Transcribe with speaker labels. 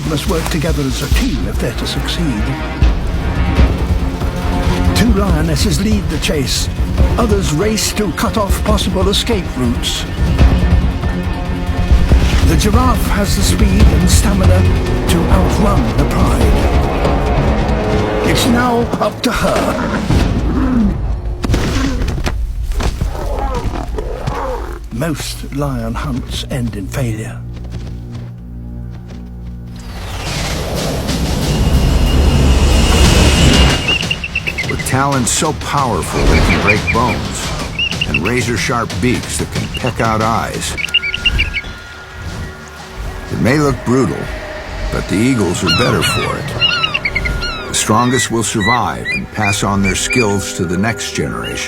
Speaker 1: side must work together as a team if they're to succeed. Two lionesses lead the chase. Others race to cut off possible escape routes. The giraffe has the speed and stamina to outrun the pride. It's now up to her. Most lion hunts end in failure.
Speaker 2: With talons so powerful they can break bones, and razor-sharp beaks that can peck out eyes. It may look brutal, but the eagles are better for it. The strongest will survive and pass on their skills to the next generation.